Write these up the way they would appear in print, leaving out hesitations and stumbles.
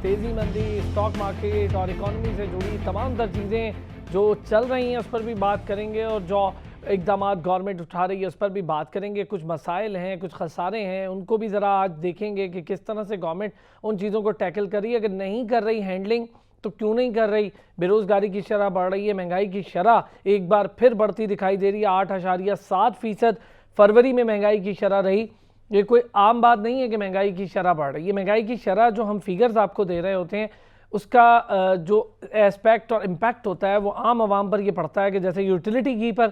तेजी मंदी, stock market और इकोनॉमी से जुड़ी तमाम तर चीज़ें जो चल रही हैं उस पर भी बात करेंगे और जो इकदाम गवर्नमेंट उठा रही है उस पर भी बात करेंगे। कुछ मसाइल हैं, कुछ खसारे हैं, उनको भी ज़रा आज देखेंगे कि किस तरह से गवर्नमेंट उन चीज़ों को टैकल कर रही है। अगर नहीं कर रही हैंडलिंग तो क्यों नहीं कर रही। बेरोज़गारी की शरह बढ़ रही है, महंगाई की शरह एक बार फिर बढ़ती दिखाई दे रही है। 8.7% फरवरी में महंगाई की शरह रही। ये कोई आम बात नहीं है कि महंगाई की शरह बढ़ रही है। महंगाई की शरह जो हम फिगर्स आपको दे रहे होते हैं उसका जो एस्पेक्ट और इम्पैक्ट होता है वो आम आवाम पर ये पड़ता है कि जैसे यूटिलिटी घी पर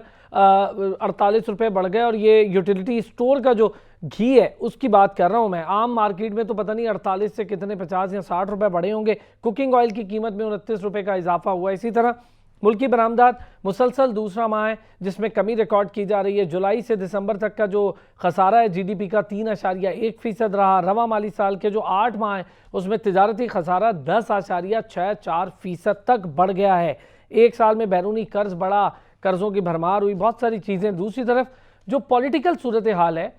48 रुपये बढ़ गए, और ये यूटिलिटी स्टोर का जो घी है उसकी बात कर रहा हूँ मैं। आम मार्केट में तो पता नहीं 48 से कितने 50 या 60 रुपये बढ़े होंगे। कुकिंग ऑयल की कीमत में 29 रुपये का इजाफा हुआ। इसी तरह मुल्की बरामदात मुसलसल दूसरा माह है जिसमें कमी रिकॉर्ड की जा रही है। जुलाई से दिसंबर तक का जो खसारा है जीडीपी का 3.1% रहा। रवा माली साल के जो 8 माह है उसमें तिजारती खसारा 10.64% तक बढ़ गया है। एक साल में बैरूनी कर्ज बढ़ा, कर्जों की भरमार हुई, बहुत सारी चीज़ें। दूसरी तरफ जो पॉलिटिकल सूरत हाल है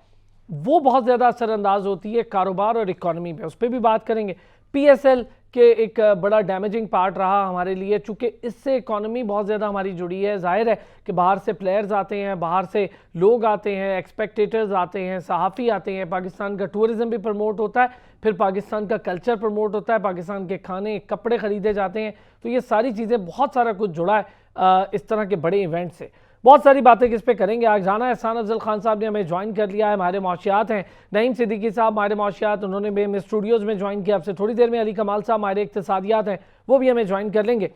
वो बहुत ज़्यादा असरअंदाज होती है कारोबार और इकॉनमी पे, उस पर भी बात करेंगे। PSL के एक बड़ा डैमेजिंग पार्ट रहा हमारे लिए, चूँकि इससे इकॉनमी बहुत ज़्यादा हमारी जुड़ी है। जाहिर है कि बाहर से प्लेयर्स आते हैं, बाहर से लोग आते हैं, एक्सपेक्टेटर्स आते हैं, सहाफ़ी आते हैं, पाकिस्तान का टूरिज़म भी प्रमोट होता है, फिर पाकिस्तान का कल्चर प्रमोट होता है, पाकिस्तान के खाने कपड़े ख़रीदे जाते हैं। तो ये सारी चीज़ें, बहुत सारा कुछ जुड़ा है इस तरह के बड़े इवेंट से। बहुत सारी बातें किस पे करेंगे। आज राना एहसान अफजल खान साहब ने हमें ज्वाइन कर लिया है। हमारे माशियात हैं नईम सिद्दीकी साहब, हमारे माशियात, उन्होंने भी हमें स्टूडियोज़ में ज्वाइन किया। आपसे थोड़ी देर में अली कमाल साहब हमारे इक्तिसादियात हैं, वो भी हमें ज्वाइन कर लेंगे।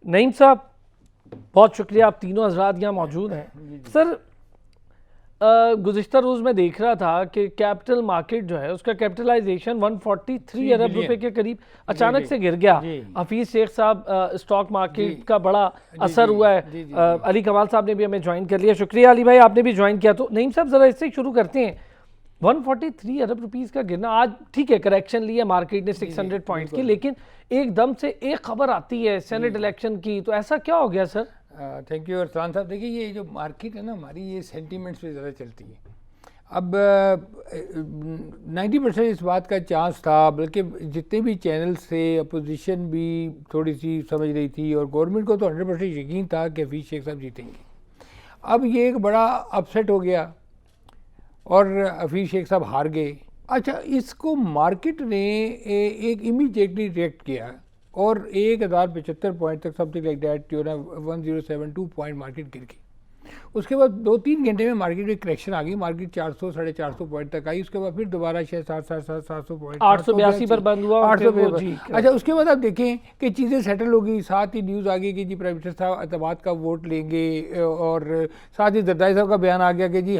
नईम साहब बहुत शुक्रिया, आप तीनों हजरात यहाँ मौजूद हैं। सर गुज़िश्ता रोज़ में देख रहा था कि कैपिटल मार्केट जो है उसका कैपिटलाइजेशन 143 अरब रुपए के करीब अचानक से गिर गया। हफीज़ शेख साहब, स्टॉक मार्केट का बड़ा असर हुआ है। अली कमाल साहब ने भी हमें ज्वाइन कर लिया, शुक्रिया अली भाई आपने भी ज्वाइन किया। तो नईम साहब ज़रा इससे शुरू करते हैं। 143 अरब रुपीज़ का गिरना, आज ठीक है करेक्शन ली है मार्केट ने 600 पॉइंट की, लेकिन एकदम से एक खबर आती है सेनेट इलेक्शन की, तो ऐसा क्या हो गया सर? थैंक यू अरसलान साहब। देखिए ये जो मार्केट है ना हमारी, ये सेंटीमेंट्स पे ज़्यादा चलती है। अब 90% इस बात का चांस था, बल्कि जितने भी चैनल्स थे अपोजिशन भी थोड़ी सी समझ रही थी और गवर्नमेंट को तो 100% यकीन था कि हफीज़ शेख साहब जीतेंगे। अब ये एक बड़ा अपसेट हो गया और हफीज़ शेख साहब हार गए। अच्छा, इसको मार्केट ने एक इमीडिएटली रिएक्ट किया और 1075 पॉइंट तक समथिंग लाइक दैट जो ना 1072 पॉइंट मार्केट गिर गई। उसके बाद 2-3 घंटे में मार्केट में करेक्शन आ गई, मार्केट 400 साढ़े 400 पॉइंट तक आई। उसके बाद फिर दोबारा 700 पॉइंट 882 पर बंद हुआ। 882। अच्छा, उसके बाद आप देखें कि चीज़ें सेटल हो गई। साथ ही न्यूज़ आ गई कि जी प्राइम मिनिस्टर साहब एतमाद का वोट लेंगे, और साथ ही जरदारी साहब का बयान आ गया कि जी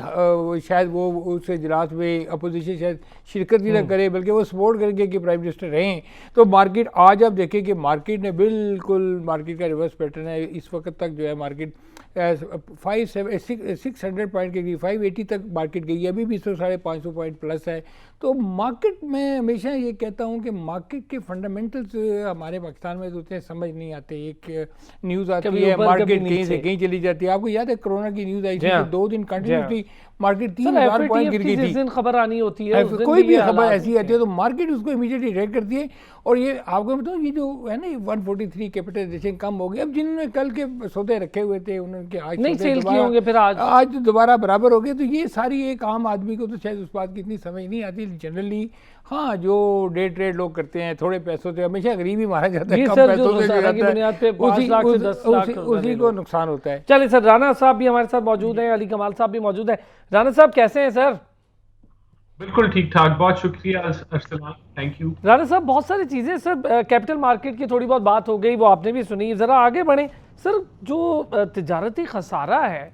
शायद वो उस इजलास में अपोजिशन शायद शिरकत ही ना करे बल्कि वो सपोर्ट करेंगे कि प्राइम मिनिस्टर रहें। तो मार्केट आज आप देखें कि मार्केट ने बिल्कुल, मार्केट का रिवर्स पैटर्न है। इस वक्त तक जो है मार्केट 600 पॉइंट के करीब 580 तक मार्केट गई है, अभी भी 550 पॉइंट प्लस है। तो मार्केट में हमेशा ये कहता हूँ कि मार्केट के फंडामेंटल्स हमारे पाकिस्तान में तो उतने समझ नहीं आते। एक न्यूज़ आती है, मार्केट कहीं से कहीं चली जाती है। आपको याद है कोरोना की न्यूज़ आई थी तो 2 दिन कंटिन्यूसली मार्केट 3000 पॉइंट गिर गई थी। खबर आनी होती है, कोई भी खबर ऐसी आती है तो मार्केट उसको इमीडिएटली रिएक्ट करती है। और ये आपको बताऊँ, ये जो है ना 143 कैपिटलाइजेशन कम हो गई। अब जिन्होंने कल के सौदे रखे हुए थे उनके आज नहीं सेल किए होंगे, फिर आज दोबारा बराबर हो गए। तो ये सारी एक आम आदमी को तो शायद उस बात की इतनी समझ नहीं आती जनरली। हाँ, जो डे ट्रेड लोग करते हैं थोड़े पैसों से, हमेशा गरीब ही मारा जाता है, कम पैसों से जो जाता है उसी को नुकसान होता है। चलिए सर, राना साहब भी हमारे साथ मौजूद हैं, अली कमाल साहब भी मौजूद हैं। राना साहब कैसे हैं सर? बिल्कुल ठीक ठाक, बहुत शुक्रिया अरसलान, थैंक यू। राना साहब बहुत सारी चीज़ें सर, कैपिटल मार्केट की थोड़ी बहुत बात हो गई, वो आपने भी सुनी, ज़रा आगे बढ़ें सर। जो तिजारती खसारा है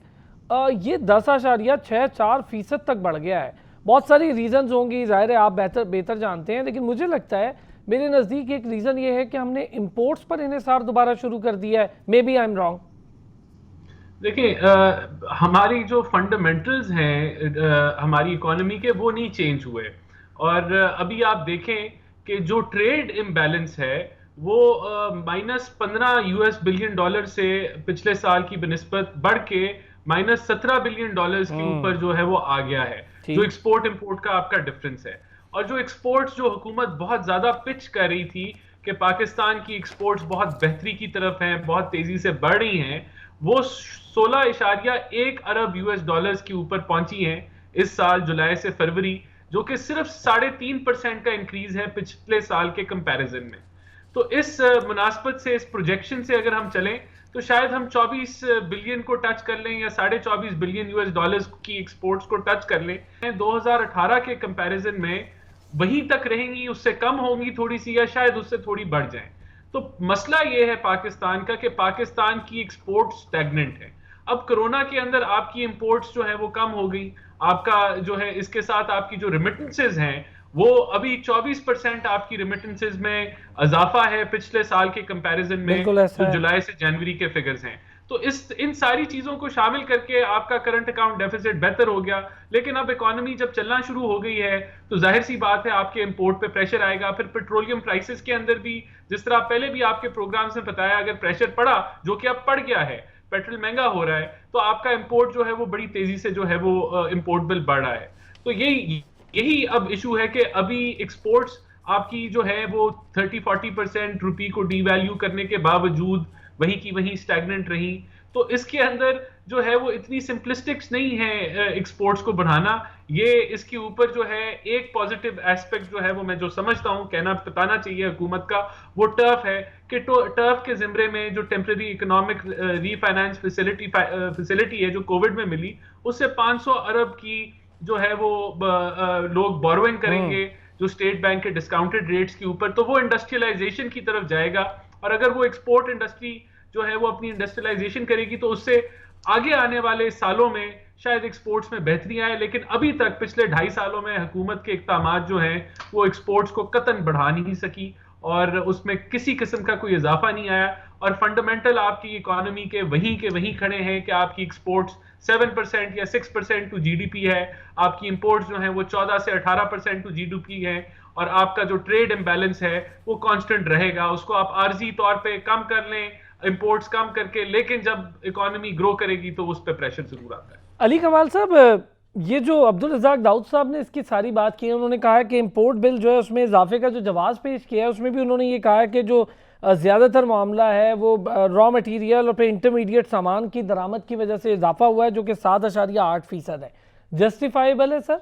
ये 10.64% तक बढ़ गया है। बहुत सारी रीज़न्स होंगी, ज़ाहिर है आप बेहतर जानते हैं, लेकिन मुझे लगता है मेरे नज़दीक एक रीज़न ये है कि हमने इंपोर्ट्स पर इन्हिसार दोबारा शुरू कर दिया है। Maybe I am wrong. देखिए, हमारी जो फंडामेंटल्स हैं हमारी इकोनॉमी के, वो नहीं चेंज हुए। और अभी आप देखें कि जो ट्रेड इम्बैलेंस है वो -15 US बिलियन डॉलर से पिछले साल की बनिस्बत बढ़ के -17 बिलियन डॉलर्स के ऊपर जो है वो आ गया है, जो एक्सपोर्ट इंपोर्ट का आपका डिफरेंस है। और जो एक्सपोर्ट्स जो हुकूमत बहुत ज्यादा पिच कर रही थी कि पाकिस्तान की एक्सपोर्ट्स बहुत बेहतरी की तरफ हैं, बहुत तेजी से बढ़ रही हैं, वो 16.1 अरब यूएस डॉलर्स के ऊपर पहुंची हैं इस साल जुलाई से फरवरी, जो कि सिर्फ 3.5% का इंक्रीज है पिछले साल के कंपैरिजन में। तो इस मुनासबत से, इस प्रोजेक्शन से अगर हम चलें तो शायद हम 24 बिलियन को टच कर लें या 24.5 बिलियन यूएस डॉलर्स की एक्सपोर्ट्स को टच कर लें। 2018 के कंपैरिजन में वहीं तक रहेंगी, उससे कम होंगी थोड़ी सी, या शायद उससे थोड़ी बढ़ जाएं। तो मसला यह है पाकिस्तान का कि पाकिस्तान की एक्सपोर्ट स्टैग्नेंट है। अब कोरोना के अंदर आपकी इंपोर्ट्स जो है वो कम हो गई, आपका जो है इसके साथ आपकी जो रिमिटेंसेज हैं वो अभी 24% आपकी रिमिटेंसेज में इजाफा है पिछले साल के कंपैरिजन में, जो जुलाई से जनवरी के फिगर्स हैं। तो इन सारी चीजों को शामिल करके आपका करंट अकाउंट डेफिसिट बेहतर हो गया। लेकिन अब इकोनॉमी जब चलना शुरू हो गई है तो जाहिर सी बात है आपके इंपोर्ट पे प्रेशर आएगा। फिर पेट्रोलियम प्राइसेस के अंदर भी, जिस तरह पहले भी आपके प्रोग्राम्स में बताया, अगर प्रेशर पड़ा, जो कि अब पड़ गया है, पेट्रोल महंगा हो रहा है, तो आपका इंपोर्ट जो है वो बड़ी तेजी से जो है वो इंपोर्ट बिल बढ़ रहा है। तो यही अब इशू है कि अभी एक्सपोर्ट्स आपकी जो है वो 30-40% रुपी को डीवैल्यू करने के बावजूद वहीं की वहीं स्टैग्नेंट रही। तो इसके अंदर जो है वो इतनी सिंपलिस्टिक्स नहीं है एक्सपोर्ट्स को बढ़ाना। ये इसके ऊपर जो है एक पॉजिटिव एस्पेक्ट जो है वो मैं जो समझता हूं कहना बताना चाहिए हुकूमत का, वो टर्फ है कि टर्फ के जिम्मे में जो टेम्परेरी इकोनॉमिक रीफाइनेंस फैसिलिटी है जो कोविड में मिली, उससे 500 अरब की जो है वो लोग बोरोइंग करेंगे जो स्टेट बैंक के डिस्काउंटेड रेट्स के ऊपर, तो वो इंडस्ट्रियलाइजेशन की तरफ जाएगा। और अगर वो एक्सपोर्ट इंडस्ट्री जो है वो अपनी इंडस्ट्रियलाइजेशन करेगी तो उससे आगे आने वाले सालों में शायद एक्सपोर्ट्स में बेहतरी आए। लेकिन अभी तक पिछले 2.5 सालों में हुकूमत के इक़दामात जो हैं वो एक्सपोर्ट्स को कतन बढ़ा नहीं सकी और उसमें किसी किस्म का कोई इजाफा नहीं आया। और फंडामेंटल आपकी इकोनॉमी के वहीं खड़े हैं कि आपकी एक्सपोर्ट्स 7% या 6% टू जीडीपी है, आपकी इंपोर्ट्स जो हैं वो 14 से 18% टू जीडीपी है, और आपका जो ट्रेड इम्बैलेंस है वो कांस्टेंट रहेगा। उसको आप आर्जी तौर पे कम कर लें, इंपोर्ट्स कम करके, लेकिन जब इकोनॉमी ग्रो करेगी तो उस पर प्रेशर जरूर आता है। अली कमाल साहब, ये जो अब्दुल रज़ाक दाऊद साहब ने इसकी सारी बात की है, उन्होंने कहा कि इंपोर्ट बिल जो है उसमें इजाफे का जो जवाब पेश किया है उसमें भी उन्होंने ये कहा कि जो ज़्यादातर मामला है वो रॉ मटेरियल और फिर इंटरमीडिएट सामान की दरामद की वजह से इजाफा हुआ है, जो कि 7.8% है। जस्टिफाइबल है सर?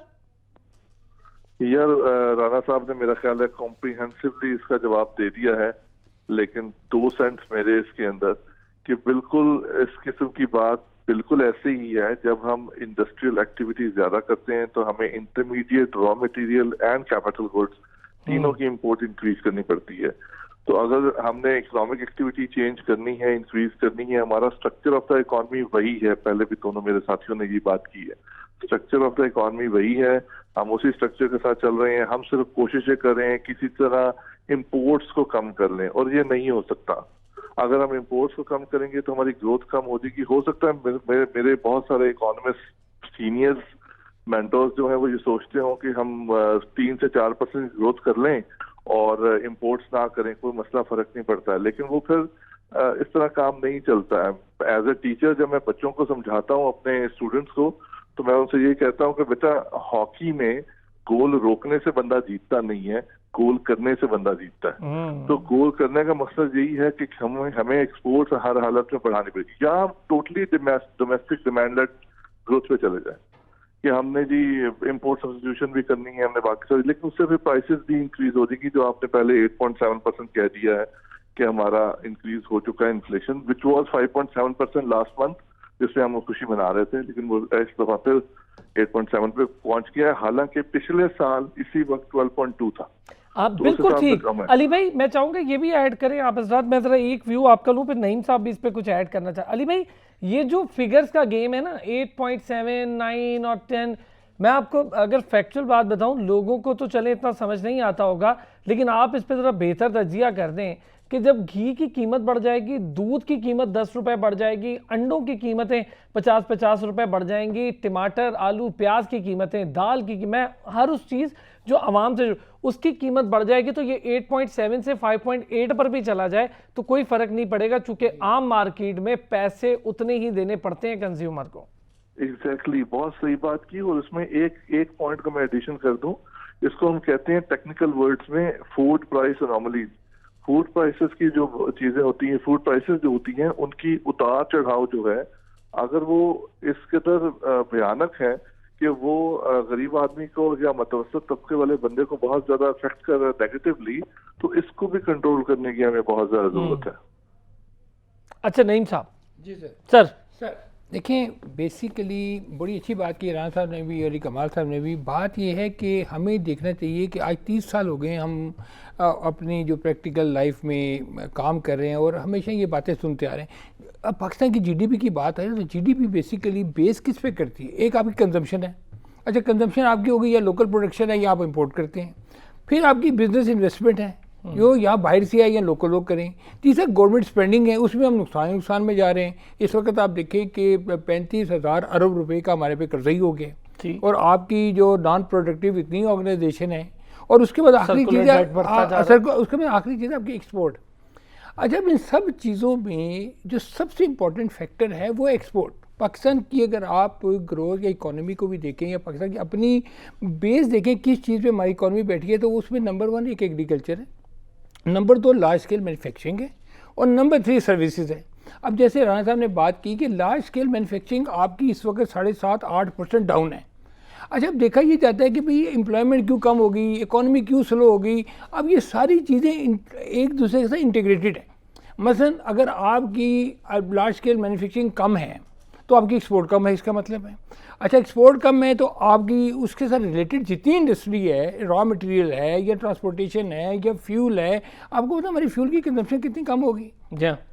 यार राणा साहब ने मेरा ख्याल है कॉम्प्रिहेंसिवली इसका जवाब दे दिया है, लेकिन 2 सेंस मेरे इसके अंदर कि बिल्कुल इस किस्म की बात बिल्कुल ऐसे ही है। जब हम इंडस्ट्रियल एक्टिविटी ज्यादा करते हैं तो हमें intermediate raw material and capital goods तीनों की इंपोर्ट इंक्रीज करनी पड़ती है। तो अगर हमने इकोनॉमिक एक्टिविटी चेंज करनी है, इंक्रीज करनी है, हमारा स्ट्रक्चर ऑफ द इकोनॉमी वही है। पहले भी दोनों मेरे साथियों ने ये बात की है, स्ट्रक्चर ऑफ द इकोनॉमी वही है, हम उसी स्ट्रक्चर के साथ चल रहे हैं। हम सिर्फ कोशिशें कर रहे हैं किसी तरह इंपोर्ट्स को कम कर लें, और ये नहीं हो सकता। अगर हम इंपोर्ट्स को कम करेंगे तो हमारी ग्रोथ कम हो जाएगी। हो सकता है मेरे बहुत सारे इकोनॉमिस्ट सीनियर्स मेंटर्स जो है वो ये सोचते हो कि हम 3 से 4% ग्रोथ कर लें और इंपोर्ट्स ना करें, कोई मसला फर्क नहीं पड़ता है। लेकिन वो फिर इस तरह काम नहीं चलता है। एज ए टीचर जब मैं बच्चों को समझाता हूँ, अपने स्टूडेंट्स को, तो मैं उनसे ये कहता हूँ कि बेटा हॉकी में गोल रोकने से बंदा जीतता नहीं है, गोल करने से बंदा जीतता है। तो गोल करने का मकसद यही है कि हमें एक्सपोर्ट्स हर हालत में बढ़ानी पड़ेगी, या हम totally domestic demand led growth पे चले जाए कि हमने जी इंपोर्ट सब्स्टिट्यूशन भी करनी है, हमने बाकी सारी, लेकिन उससे फिर प्राइसेस भी इंक्रीज हो जाएगी। जो आपने पहले 8.7% कह दिया है कि हमारा इंक्रीज हो चुका है inflation, which was 5.7% last month, जिससे हम खुशी मना रहे थे, लेकिन वो इस दफा फिर 8.7 पे पहुंच गया है। हालांकि पिछले साल इसी वक्त 12.2 था। आप तो बिल्कुल ठीक। अली भाई मैं चाहूंगा ये भी ऐड करें आप हजरात, मैं जरा एक व्यू आपका लूं, फिर नईम साहब भी इस पे कुछ ऐड करना चाहे। अली भाई ये जो फिगर्स का गेम है ना, 8.7, 9 और 10, मैं आपको अगर फैक्चुअल बात बताऊं, लोगों को तो चले इतना समझ नहीं आता होगा, लेकिन आप इस पर जरा बेहतर तजिया कर दें कि जब घी की कीमत बढ़ जाएगी, दूध की कीमत 10 रुपए बढ़ जाएगी, अंडों की कीमतें 50-50 रुपए बढ़ जाएंगी, टमाटर, आलू, प्याज की कीमतें, दाल की कीमत, हर उस चीज़ जो आवाम से उसकी कीमत बढ़ जाएगी, तो ये 8.7 से 5.8 पर भी चला जाए तो कोई फर्क नहीं पड़ेगा, चूंकि आम मार्केट में पैसे उतने ही देने पड़ते हैं कंज्यूमर को। एग्जैक्टली, बहुत सही बात की। और उसमें एक पॉइंट को मैं एडिशन कर दूं इसको हम कहते हैं टेक्निकल वर्ड्स में food price anomalies. Food prices की जो चीजें होती हैं, फूड प्राइसेस जो होती हैं, उनकी उतार चढ़ाव जो है, अगर वो इस कदर भयानक है कि वो गरीब आदमी को या मतवसत तबके वाले बंदे को बहुत ज्यादा अफेक्ट कर रहा है नेगेटिवली, तो इसको भी कंट्रोल करने की हमें बहुत ज्यादा जरूरत है। अच्छा नईम साहब। जी सर। सर देखें, बेसिकली बड़ी अच्छी बात की राना साहब ने भी और कमाल साहब ने भी। बात यह है कि हमें देखना चाहिए कि आज 30 साल हो गए हम अपनी जो प्रैक्टिकल लाइफ में काम कर रहे हैं और हमेशा ये बातें सुनते आ रहे हैं। अब पाकिस्तान की जीडीपी की बात है तो जीडीपी बेसिकली बेस किस पे करती है? एक आपकी कंजम्पशन है, अच्छा कंजम्पशन आपकी होगी, या लोकल प्रोडक्शन है या आप इंपोर्ट करते हैं। फिर आपकी बिजनेस इन्वेस्टमेंट है जो यहाँ बाहर से आए या लोकल लोग करें। तीसरा गवर्नमेंट स्पेंडिंग है, उसमें हम नुकसान में जा रहे हैं। इस वक्त आप देखें कि 35,000 अरब रुपए का हमारे पे कर्जा ही हो गया, और आपकी जो नॉन प्रोडक्टिव इतनी ऑर्गेनाइजेशन है, और उसके बाद आखिरी चीज़ उसके बाद आखिरी चीज़ आपकी एक्सपोर्ट। अच्छा, इन सब चीज़ों में जो सबसे इम्पोर्टेंट फैक्टर है वो एक्सपोर्ट। पाकिस्तान की अगर आप ग्रोथ या इकोनॉमी को भी देखें या पाकिस्तान की अपनी बेस देखें किस चीज़ पे हमारी इकोनॉमी बैठी है, तो उसमें नंबर 1 एक एग्रीकल्चर है, नंबर 2 लार्ज स्केल मैन्युफैक्चरिंग है, और नंबर 3 सर्विसेज है। अब जैसे राणा साहब ने बात की कि लार्ज स्केल मैन्युफैक्चरिंग आपकी इस वक्त 7.5-8% डाउन है। अच्छा, अब देखा ये जाता है कि भाई एम्प्लॉयमेंट क्यों कम होगी, इकोनॉमी क्यों स्लो होगी। अब ये सारी चीज़ें एक दूसरे के साथ इंटीग्रेटेड है। मसलन अगर आपकी लार्ज स्केल मैन्युफैक्चरिंग कम है तो आपकी एक्सपोर्ट कम है, इसका मतलब है। अच्छा, एक्सपोर्ट कम है तो आपकी उसके साथ रिलेटेड जितनी इंडस्ट्री है, रॉ मटेरियल है या ट्रांसपोर्टेशन है या फ्यूल है, आपको पता हमारी फ्यूल की कंजम्पशन कितनी कम होगी,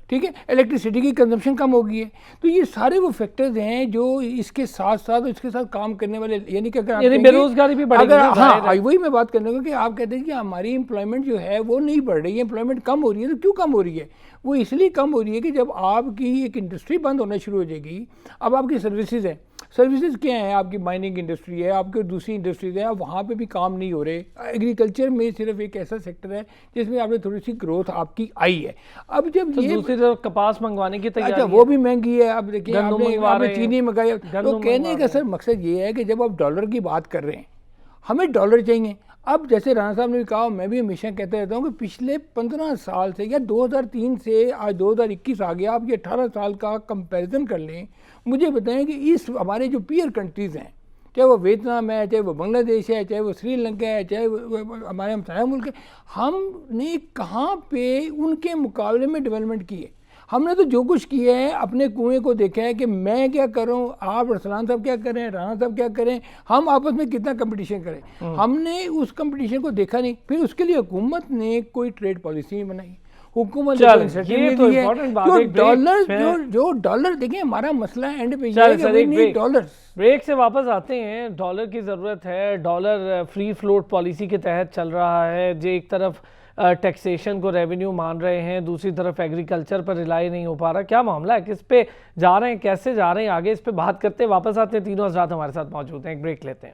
ठीक है, इलेक्ट्रिसिटी की कंजम्पशन कम हो गई है। तो ये सारे वो फैक्टर्स हैं जो इसके साथ साथ इसके साथ काम करने वाले, यानी कि अगर बेरोजगारी भी बढ़ेगी, अगर हाँ वही मैं बात करने को कि आप कहते हैं कि हमारी एम्प्लॉयमेंट जो है वो नहीं बढ़ रही है, एम्प्लॉयमेंट कम हो रही है। तो क्यों कम हो रही है? वो इसलिए कम हो रही है कि जब आपकी एक इंडस्ट्री बंद होना शुरू हो जाएगी, अब आपकी सर्विसेज है। सर्विसेज क्या है? आपकी माइनिंग इंडस्ट्री है, आपकी दूसरी इंडस्ट्रीज है, वहाँ पे भी काम नहीं हो रहे। एग्रीकल्चर में सिर्फ एक ऐसा सेक्टर है जिसमें आपने थोड़ी सी ग्रोथ आपकी आई है। अब जब तो दूसरी तरफ कपास मंगवाने की तैयारी, अच्छा वो भी महंगी है। अब देखिए आपने चीनी मंगाई, तो कहने का सर मकसद ये है कि जब आप डॉलर की बात कर रहे हैं, हमें डॉलर चाहिए। अब जैसे राणा साहब ने भी कहा, मैं भी हमेशा कहता रहता हूँ कि पिछले 15 साल से या 2003 से आज 2021 आ गया, आप ये 18 साल का कंपैरिजन कर लें, मुझे बताएं कि इस हमारे जो पीयर कंट्रीज़ हैं, चाहे वो वियतनाम है, चाहे वो बांग्लादेश है, चाहे वो श्रीलंका है, चाहे वो हमारे हमसाया मुल्क है, हमने कहाँ पे उनके मुकाबले में डेवलपमेंट की है? हमने तो जो कुछ किया है अपने कुएं को देखा है कि मैं क्या करूं, आप रसलान साहब क्या करें, राणा साहब क्या करें, हम आपस में कितना कंपटीशन करें। हमने उस कंपटीशन को देखा नहीं। फिर उसके लिए हुकूमत ने कोई ट्रेड पॉलिसी नहीं बनाई, हुकूमत ने जो डॉलर देखें, हमारा मसला एंड पे ये डॉलर। ब्रेक से वापस आते हैं। डॉलर की ज़रूरत है, डॉलर फ्री फ्लोट पॉलिसी के तहत चल रहा है, जो एक तरफ टैक्सेशन को रेवेन्यू मान रहे हैं, दूसरी तरफ एग्रीकल्चर पर रिलाई नहीं हो पा रहा। क्या मामला है, किस पे जा रहे हैं, कैसे जा रहे हैं आगे, इस पे बात करते हैं। वापस आते हैं, तीनों हज़रात हमारे साथ मौजूद हैं। एक ब्रेक लेते हैं।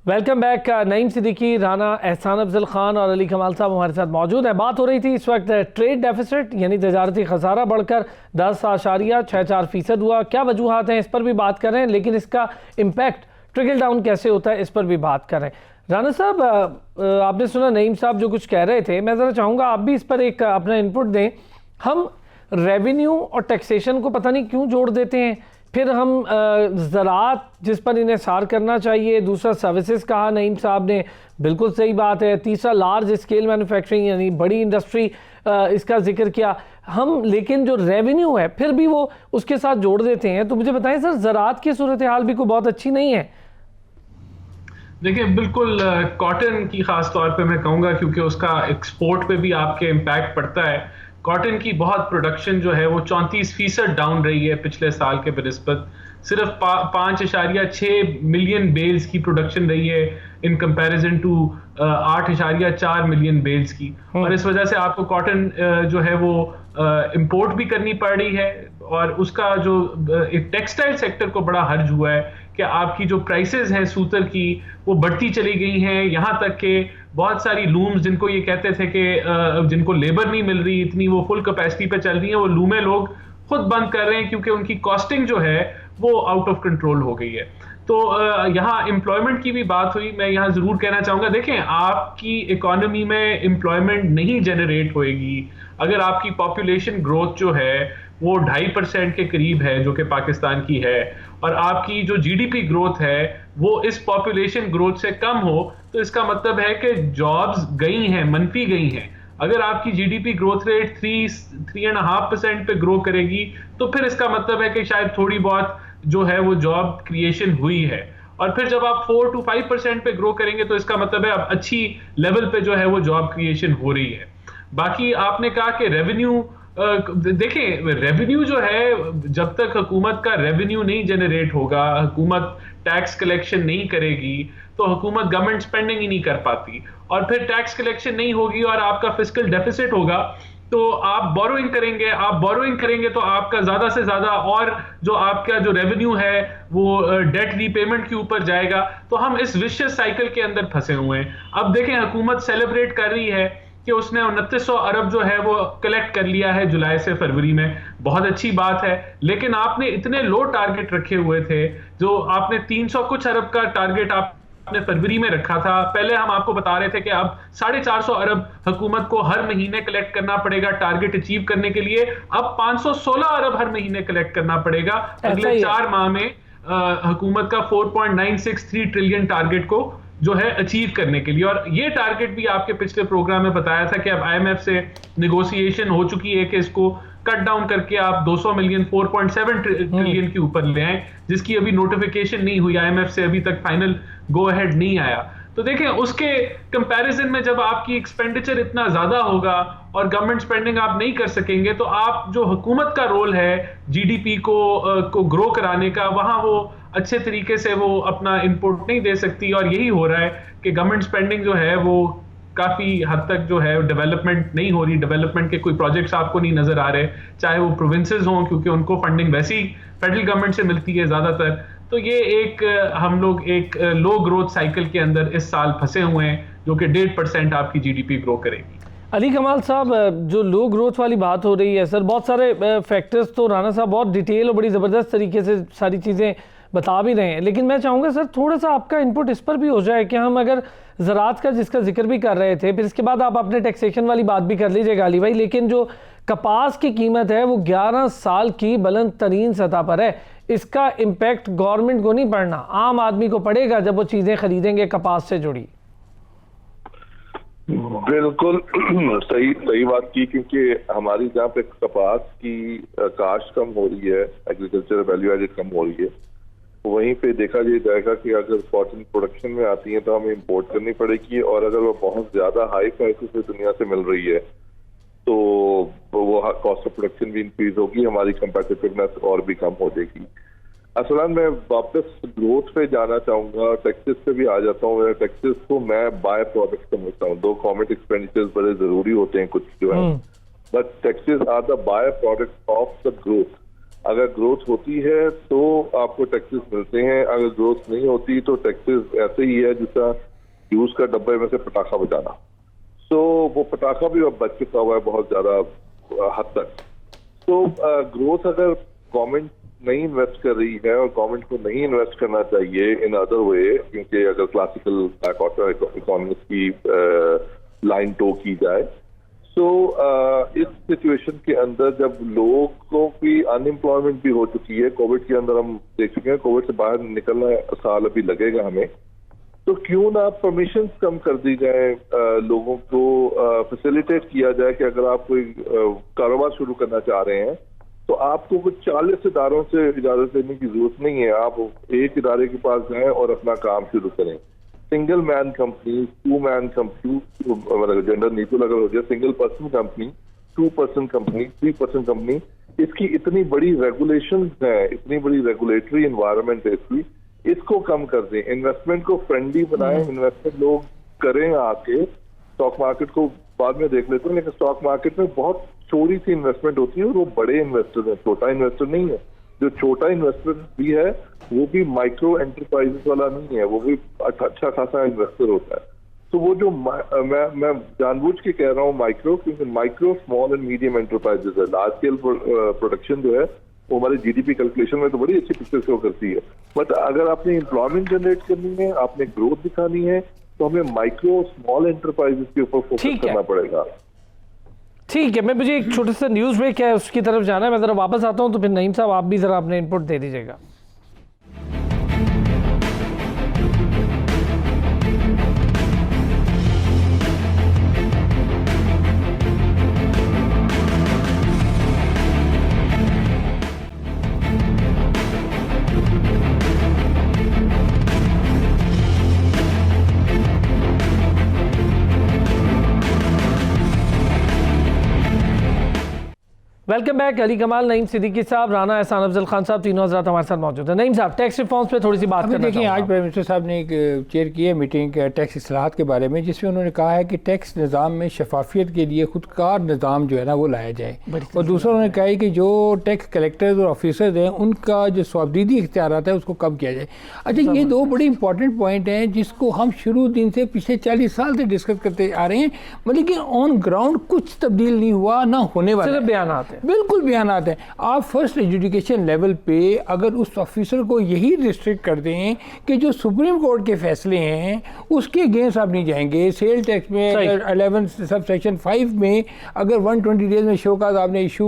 Welcome back. नईम सिद्दीकी, राना एहसान अफजल खान और अली कमाल साहब हमारे साथ मौजूद हैं। बात हो रही थी इस वक्त ट्रेड डेफिसिट यानी तजारती खसारा बढ़कर 10.64% हुआ। क्या वजूहात हैं, इस पर भी बात कर रहे हैं, लेकिन इसका इम्पैक्ट ट्रिकल डाउन कैसे होता है, इस पर भी बात कर रहे हैं। राना साहब, आपने सुना नईम साहब जो कुछ कह रहे थे, मैं ज़रा चाहूँगा आप भी इस पर एक अपना इनपुट दें। हम रेवेन्यू और टैक्सेशन को पता नहीं क्यों जोड़ देते हैं, फिर हम ज़राअत जिस पर इन्हें सार करना चाहिए, दूसरा सर्विसेज कहा नईम साहब ने, बिल्कुल सही बात है, तीसरा लार्ज स्केल मैन्युफैक्चरिंग यानी बड़ी इंडस्ट्री, इसका जिक्र किया हम, लेकिन जो रेवेन्यू है फिर भी वो उसके साथ जोड़ देते हैं। तो मुझे बताएं सर, ज़राअत की सूरत हाल भी कोई बहुत अच्छी नहीं है। देखिए, बिल्कुल कॉटन की ख़ास तौर पे मैं कहूँगा, क्योंकि उसका एक्सपोर्ट पे भी आपके इम्पैक्ट पड़ता है। कॉटन की बहुत प्रोडक्शन जो है वो 34% डाउन रही है पिछले साल के बनिस्बत। सिर्फ 5.6 मिलियन बेल्स की प्रोडक्शन रही है in comparison to 8.4 million bales की, और इस वजह से आपको कॉटन जो है वो इंपोर्ट भी करनी पड़ रही है, और उसका जो टेक्सटाइल सेक्टर को बड़ा हर्ज हुआ है कि आपकी जो प्राइसेस हैं सूतर की वो बढ़ती चली गई हैं, यहाँ तक कि बहुत सारी लूम्स जिनको ये कहते थे कि जिनको लेबर नहीं मिल रही इतनी, वो फुल कैपेसिटी पे चल रही हैं, वो लूमें लोग खुद बंद कर रहे हैं क्योंकि उनकी कॉस्टिंग जो है वो आउट ऑफ कंट्रोल हो गई है। तो यहाँ एम्प्लॉयमेंट की भी बात हुई, मैं यहाँ जरूर कहना चाहूंगा, देखें आपकी इकोनॉमी में एम्प्लॉयमेंट नहीं जनरेट होएगी अगर आपकी पॉपुलेशन ग्रोथ जो है वो 2.5% के करीब है जो कि पाकिस्तान की है, और आपकी जो जीडीपी ग्रोथ है वो इस पॉपुलेशन ग्रोथ से कम हो, तो इसका मतलब है कि जॉब्स गई हैं, मनफी गई हैं। अगर आपकी जीडीपी ग्रोथ रेट 3.5% पे ग्रो करेगी तो फिर इसका मतलब है कि शायद थोड़ी बहुत जो है वो जॉब क्रिएशन हुई है, और फिर जब आप 4 to 5% पे ग्रो करेंगे तो इसका मतलब है अब अच्छी लेवल पे जो है वो जॉब क्रिएशन हो रही है। बाकी आपने कहा कि रेवेन्यू, देखें रेवेन्यू जो है जब तक हुकूमत का रेवेन्यू नहीं जनरेट होगा, हुकूमत टैक्स कलेक्शन नहीं करेगी तो हुकूमत गवर्नमेंट स्पेंडिंग ही नहीं कर पाती, और फिर टैक्स कलेक्शन नहीं होगी और आपका फिस्कल डेफिसिट होगा तो आप बोरोइंग करेंगे तो आपका ज्यादा से ज्यादा और जो आपका जो रेवेन्यू है वो डेट रीपेमेंट के ऊपर जाएगा, तो हम इस विशियस साइकिल के अंदर फंसे हुए हैं। अब देखें हुकूमत सेलिब्रेट कर रही है कि उसने 2900 अरब जो है वो कलेक्ट कर लिया है जुलाई से फरवरी में, बहुत अच्छी बात है, लेकिन आपने इतने लो टारगेट रखे हुए थे, जो आपने 300 कुछ अरब का टारगेट आपने फरवरी में रखा था। पहले हम आपको बता रहे थे कि अब 450 अरब हुकूमत को हर महीने कलेक्ट करना पड़ेगा टारगेट अचीव करने के लिए, अब 516 अरब हर महीने कलेक्ट करना पड़ेगा अगले 4 माह में हुकूमत का 4.963 ट्रिलियन टारगेट को जो है अचीव करने के लिए। और ये टारगेट भी आपके पिछले प्रोग्राम में बताया था कि अब आईएमएफ से नेगोशिएशन हो चुकी है कि इसको कट डाउन करके आप 200 मिलियन 4.7 ट्रिलियन के ऊपर ले आए, जिसकी अभी नोटिफिकेशन नहीं हुई, आईएमएफ से अभी तक फाइनल गो अहेड नहीं आया। तो देखें उसके कंपैरिजन में जब आपकी एक्सपेंडिचर इतना ज्यादा होगा और गवर्नमेंट स्पेंडिंग आप नहीं कर सकेंगे तो आप जो हुकूमत का रोल है जीडीपी को ग्रो कराने का, वहां वो अच्छे तरीके से वो अपना इनपुट नहीं दे सकती, और यही हो रहा है कि गवर्नमेंट स्पेंडिंग जो है वो काफी हद तक जो है डेवलपमेंट नहीं हो रही, डेवलपमेंट के कोई प्रोजेक्ट्स आपको नहीं नजर आ रहे, चाहे वो प्रोविंसेस हों क्योंकि उनको फंडिंग वैसी फेडरल गवर्नमेंट से मिलती है ज्यादातर। तो ये एक हम लोग एक लो ग्रोथ साइकिल के अंदर इस साल फंसे हुए हैं जो कि 1.5% आपकी जीडीपी ग्रो करेगी। अली कमाल साहब, जो लो ग्रोथ वाली बात हो रही है सर, बहुत सारे फैक्टर्स तो राना साहब बहुत डिटेल और बड़ी ज़बरदस्त तरीके से सारी चीज़ें बता भी रहे हैं, लेकिन मैं चाहूँगा सर थोड़ा सा आपका इनपुट इस पर भी हो जाए कि हम अगर ज़राअत का जिसका जिक्र भी कर रहे थे, फिर इसके बाद आप अपने टैक्सेशन वाली बात भी कर लीजिएगा अली भाई, लेकिन जो कपास की कीमत है वो 11 साल की बुलंद तरीन सतह पर है, इसका इम्पैक्ट गवर्नमेंट को नहीं पड़ना, आम आदमी को पड़ेगा जब वो चीज़ें खरीदेंगे कपास से जुड़ी। बिल्कुल सही बात की, क्योंकि हमारी जहाँ पे कपास की काश्त कम हो रही है, एग्रीकल्चर वैल्यू एडेड कम हो रही है, वहीं पे देखा जाएगा कि अगर कॉटन प्रोडक्शन में आती है तो हमें इंपोर्ट करनी पड़ेगी, और अगर वो बहुत ज्यादा हाई प्राइसेस से दुनिया से मिल रही है तो वो कॉस्ट ऑफ प्रोडक्शन भी इंक्रीज होगी, हमारी कंपेटिटिवनेस और भी कम हो जाएगी। असल मैं वापस ग्रोथ पे जाना चाहूंगा, टैक्सेस पे भी आ जाता हूँ। टैक्सेस को मैं बाय प्रोडक्ट समझता हूँ, दो गवर्नमेंट एक्सपेंडिचर्स बड़े जरूरी होते हैं कुछ जो है, but taxes are the by product of the growth. अगर ग्रोथ होती है तो आपको टैक्सेस मिलते हैं, अगर ग्रोथ नहीं होती तो टैक्सेस ऐसे ही है जैसा यूज का डब्बे में से पटाखा बजाना। तो वो पटाखा भी अब बच चुका हुआ है बहुत ज्यादा हद तक। तो ग्रोथ अगर गवर्नमेंट नहीं इन्वेस्ट कर रही है, और गवर्नमेंट को नहीं इन्वेस्ट करना चाहिए इन अदर वे, क्योंकि अगर क्लासिकल बैकवाटर इकोनॉमिक्स की लाइन टो की जाए, तो इस सिचुएशन के अंदर जब लोगों की अनएम्प्लॉयमेंट भी हो चुकी है, कोविड के अंदर हम देख चुके हैं, कोविड से बाहर निकलना साल अभी लगेगा हमें, तो क्यों ना परमिशन कम कर दी जाए, लोगों को फैसिलिटेट किया जाए कि अगर आप कोई कारोबार शुरू करना चाह रहे हैं तो आपको कुछ 40 इदारों से इजाजत लेने की जरूरत नहीं है, आप एक इदारे के पास जाएं और अपना काम शुरू करें। Single man company, 2 man company, मतलब जेंडर न्यूट्रल अगर हो जाए, single person company, 2% company, 3% company, इसकी इतनी बड़ी रेगुलेशन है, इतनी बड़ी रेगुलेटरी एनवायरनमेंट है इसको कम कर दें, इन्वेस्टमेंट को फ्रेंडली बनाएं, इन्वेस्टमेंट लोग करें आके। स्टॉक मार्केट को बाद में देख लेते हैं, लेकिन स्टॉक मार्केट में बहुत थोड़ी सी इन्वेस्टमेंट होती है और वो बड़े इन्वेस्टर है, छोटा इन्वेस्टर नहीं है। जो छोटा इन्वेस्टर भी है वो भी माइक्रो एंटरप्राइजेस वाला नहीं है, वो भी अच्छा खासा इन्वेस्टर होता है। तो वो जो मैं जानबूझ के कह रहा हूँ माइक्रो, क्योंकि micro, small and medium enterprises है। लार्ज स्केल प्रोडक्शन जो है वो हमारे जीडीपी कैलकुलेशन में तो बड़ी अच्छी पिक्चर शो करती है, बट अगर आपने एम्प्लॉयमेंट जनरेट करनी है, आपने ग्रोथ दिखानी है, तो हमें माइक्रो स्मॉल एंटरप्राइजेस के ऊपर फोकस करना पड़ेगा। ठीक है, मैं मुझे एक छोटे से न्यूज़ ब्रेक है उसकी तरफ जाना है, मैं ज़रा वापस आता हूँ, तो फिर नईम साहब आप भी ज़रा अपने इनपुट दे दीजिएगा। Welcome back. अली कमाल, नईम सिद्दीकी साहब, राना एहसान अफजल खान साहब, तीनों हज़रात हमारे साथ मौजूद हैं। नईम साहब, टैक्स रिफॉर्म्स पे थोड़ी सी बात करना देखिए, आज प्राइम मिनिस्टर साहब ने एक चेयर की है मीटिंग टैक्स इस्लाहात के बारे में, जिसमें उन्होंने कहा है कि टैक्स निज़ाम में शफाफियत के लिए खुदकार निज़ाम जो है ना वो लाया जाए। और दूसरा उन्होंने कहा है कि जो टैक्स कलेक्टर्स और ऑफिसर्स हैं उनका जो स्वाबदीदी इख्तियारात है उसको कम किया जाए। अच्छा, ये दो बड़े इंपॉर्टेंट पॉइंट हैं जिसको हम शुरू दिन से पिछले 40 साल से डिस्कस करते आ रहे हैं, मतलब कि ऑन ग्राउंड कुछ तब्दील नहीं हुआ, ना होने वाला। सिर्फ बयान आते हैं, बिल्कुल बयान है। आप फर्स्ट एजुकेशन लेवल पे अगर उस ऑफिसर को यही रिस्ट्रिक्ट कर दें कि जो सुप्रीम कोर्ट के फैसले हैं उसके अगेंस्ट आप नहीं जाएंगे। सेल टैक्स में अगर 11 सब सेक्शन 5 में अगर 120 डेज में शोकाज आपने इशू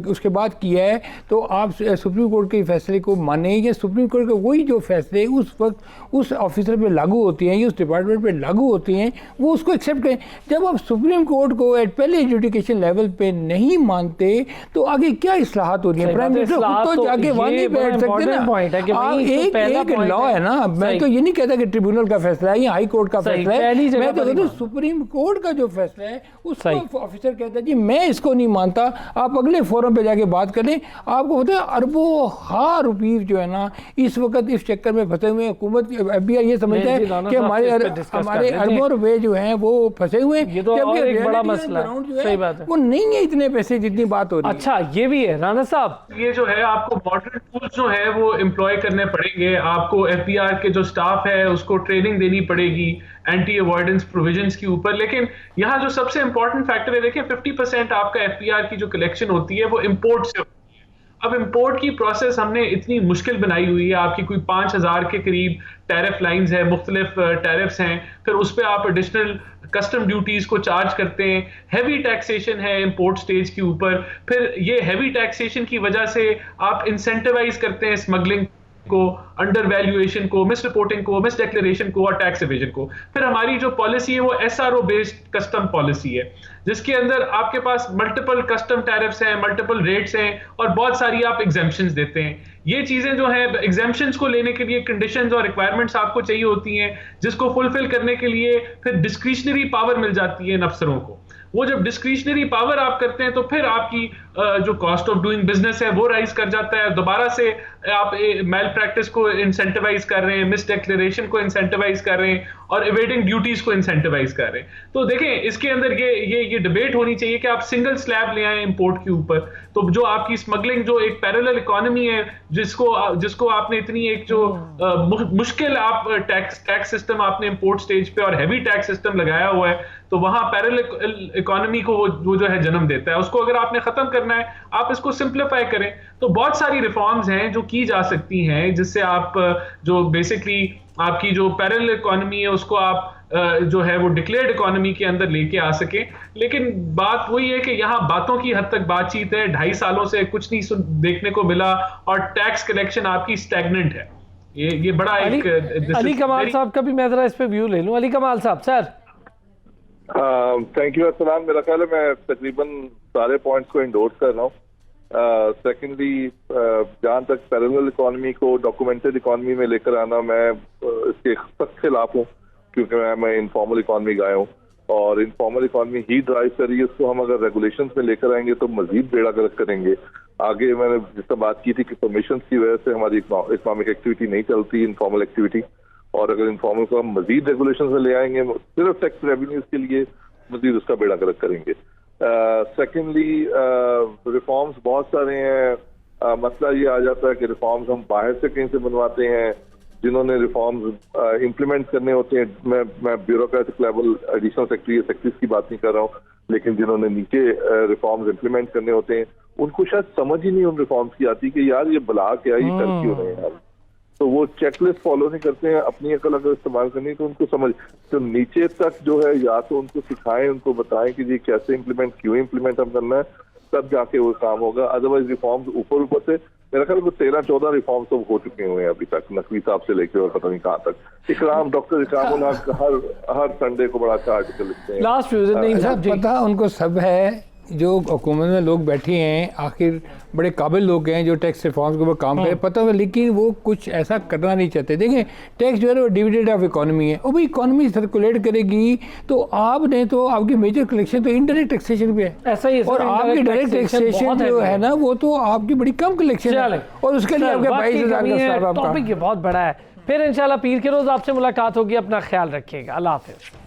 उसके बाद किया है तो आप सुप्रीम कोर्ट के फैसले को माने, या सुप्रीम कोर्ट के वही जो फैसले उस वक्त उस ऑफिसर पे लागू होते हैं या उस डिपार्टमेंट पे लागू होते हैं वो उसको एक्सेप्ट करें। जब आप सुप्रीम कोर्ट को पहले एजुकेशन लेवल पे नहीं मानते तो आगे क्या इस्लाहात हो रही है? प्राइम मिनिस्टर खुद तो जाके वहां नहीं बैठ सकते ना। एक लॉ है ना, मैं तो ये नहीं कहता कि ट्रिब्यूनल का फैसला है या हाई कोर्ट का फैसला है, मैं तो कहता हूँ सुप्रीम कोर्ट का जो फैसला है उसको ऑफिसर कहता है जी मैं इसको नहीं मानता, आप अगले फोरम पे जाके बात करें। आपको पता है अरबों हां रुपीस जो है ना इस वक्त इस चक्कर में फंसे हुए हैं। हुकूमत FBI ये समझता है कि हमारे अरबों रुपए जो हैं वो फंसे हुए हैं, जबकि बड़ा मसला है वो नहीं है इतने पैसे जितनी बात हो रही है। अच्छा, ये भी है राना साहब, ये जो है आपको मॉडर्न टूल्स जो है वो एम्प्लॉय करने पड़ेंगे। आपको FBR के जो स्टाफ है उसको ट्रेनिंग देनी पड़ेगी एंटी अवॉइडेंस प्रोविजंस के ऊपर। लेकिन यहाँ जो सबसे इंपॉर्टेंट फैक्टर है, देखिए 50% आपका FBR की जो कलेक्शन होती है वो इंपोर्ट से होती है। अब इंपोर्ट की प्रोसेस हमने इतनी मुश्किल बनाई हुई है, आपकी कोई 5000 के करीब टैरिफ लाइंस है, मुख्तलिफ टैरिफ्स हैं, फिर उस पर आप एडिशनल कस्टम ड्यूटीज को चार्ज करते हैं, हैवी टैक्सेशन है इंपोर्ट स्टेज के ऊपर। फिर ये हैवी टैक्सेशन की वजह से आप इंसेंटिवाइज करते हैं स्मगलिंग को, अंडर वैल्यूएशन को, मिस रिपोर्टिंग को, मिस डिक्लेरेशन को और टैक्स एवेजन को। फिर हमारी जो पॉलिसी है वो SRO बेस्ड कस्टम पॉलिसी है, जिसके अंदर आपके पास मल्टीपल कस्टम टैरिफ्स हैं, मल्टीपल रेट्स हैं और बहुत सारी आप एग्जेम्पशंस देते हैं। ये चीजें जो है एग्जेम्पशंस को लेने के लिए कंडीशंस और रिक्वायरमेंट्स आपको चाहिए होती हैं, जिसको फुलफिल करने के लिए फिर डिस्क्रिशनरी पावर मिल जाती है इन अफसरों को। वो जब डिस्क्रिशनरी पावर आप करते हैं तो फिर आपकी जो कॉस्ट ऑफ डूइंग बिजनेस है वो राइज कर जाता है। दोबारा से आप मेल प्रैक्टिस को इंसेंटिवाइज कर रहे हैं, मिस डिक्लेरेशन को इंसेंटिवाइज कर रहे हैं और इवेडिंग ड्यूटीज को इंसेंटिवाइज कर रहे हैं। तो देखें, इसके अंदर ये डिबेट होनी चाहिए कि आप सिंगल स्लैब ले आए इंपोर्ट के ऊपर, तो जो आपकी स्मगलिंग जो एक पैरेलल इकोनॉमी है जिसको आपने इतनी एक जो मुश्किल आप टैक्स सिस्टम आपने इंपोर्ट स्टेज पे और हैवी टैक्स सिस्टम लगाया हुआ है, तो वहां पैरेलल इकोनॉमी को वो जो है जन्म देता है। उसको अगर आपने खत्म करना है, आप इसको सिंप्लीफाई करें। तो बहुत सारी रिफॉर्म्स हैं जो की जा सकती हैं, जिससे आप जो बेसिकली आपकी जो पैरेलल इकोनॉमी है उसको आप जो है वो डिक्लेयर्ड इकोनॉमी के अंदर लेके आ सके। लेकिन बात वही है कि यहाँ बातों की हद तक बातचीत है, 2.5 सालों से कुछ नहीं देखने को मिला और टैक्स कलेक्शन आपकी स्टैग्नेंट है। ये बड़ा अली कमाल साहब का भी मैं जरा इस पे व्यू ले लूं। अली कमाल साहब, सर। थैंक यू अस्सलाम। मेरा ख्याल है मैं तकरीबन सारे पॉइंट्स को इंडोर्स कर रहा हूँ। सेकेंडली, जहाँ तक पैरेलल इकोनॉमी को डॉक्यूमेंटेड इकोनॉमी में लेकर आना, मैं इसके सख्त खिलाफ हूँ, क्योंकि मैं इनफॉर्मल इकोनॉमी गया हूँ और इनफॉर्मल इकॉनमी ही ड्राइव कर रही है, उसको हम अगर रेगुलेशंस में लेकर आएंगे तो मजीद बेड़ा गर्क करेंगे। आगे मैंने जिस बात की थी कि परमिशन की वजह से हमारी इकोनॉमिक एक्टिविटी नहीं चलती, इनफॉर्मल एक्टिविटी, और अगर इनफॉर्मल को हम मजीद रेगुलेशन में ले आएंगे सिर्फ टैक्स रेवेन्यूज के लिए, मजीद उसका बेड़ा गर्क करेंगे। सेकेंडली रिफॉर्म्स बहुत सारे हैं। मसला ये आ जाता है कि रिफॉर्म्स हम बाहर से कहीं से बनवाते हैं, जिन्होंने रिफॉर्म्स इम्प्लीमेंट करने होते हैं, मैं ब्यूरोक्रेटिक लेवल एडिशनल सेक्रेटरीज की बात नहीं कर रहा हूँ, लेकिन जिन्होंने नीचे रिफॉर्म्स इम्प्लीमेंट करने होते हैं उनको शायद समझ ही नहीं उन रिफॉर्म्स की आती कि यार ये बला क्या, ये कर क्यों रहे हैं यार। तो वो चेकलिस्ट फॉलो नहीं करते हैं। अपनी अकल अगर इस्तेमाल करनी तो उनको समझ, तो नीचे तक जो है या तो उनको सिखाएं, उनको बताएं कि जी कैसे इम्प्लीमेंट, क्यों इम्प्लीमेंट हम करना है, तब जाके वो काम होगा। अदरवाइज रिफॉर्म्स ऊपर से मेरा ख्याल 13-14 रिफॉर्म्स तो हो चुके हुए हैं अभी तक, नकवी साहब से लेकर और पता नहीं कहाँ तक। डॉक्टर इकराम हर संडे को बड़ा अच्छा आर्टिकल लिखते हैं। लास्ट नहीं पता उनको सब है, जो हुकूमत में लोग बैठे हैं आखिर बड़े काबिल लोग हैं जो टैक्स रिफॉर्म्स के ऊपर काम करें, पता है, लेकिन वो कुछ ऐसा करना नहीं चाहते। देखें टैक्स जो है वो डिविडेंड ऑफ इकोनॉमी है, और भाई इकोनॉमी सर्कुलेट करेगी तो आपने तो आपकी मेजर कलेक्शन तो इनडायरेक्ट टैक्सेशन पे है, ऐसा ही है, और आपकी डायरेक्ट टैक्सेशन जो है ना वो तो आपकी बड़ी कम कलेक्शन है, और उसके लिए आपके 22,000 का टॉपिक ये बहुत बड़ा है। फिर इंशाल्लाह पीर के रोज आपसे मुलाकात होगी। अपना ख्याल रखिएगा। अल्लाह हाफिज़।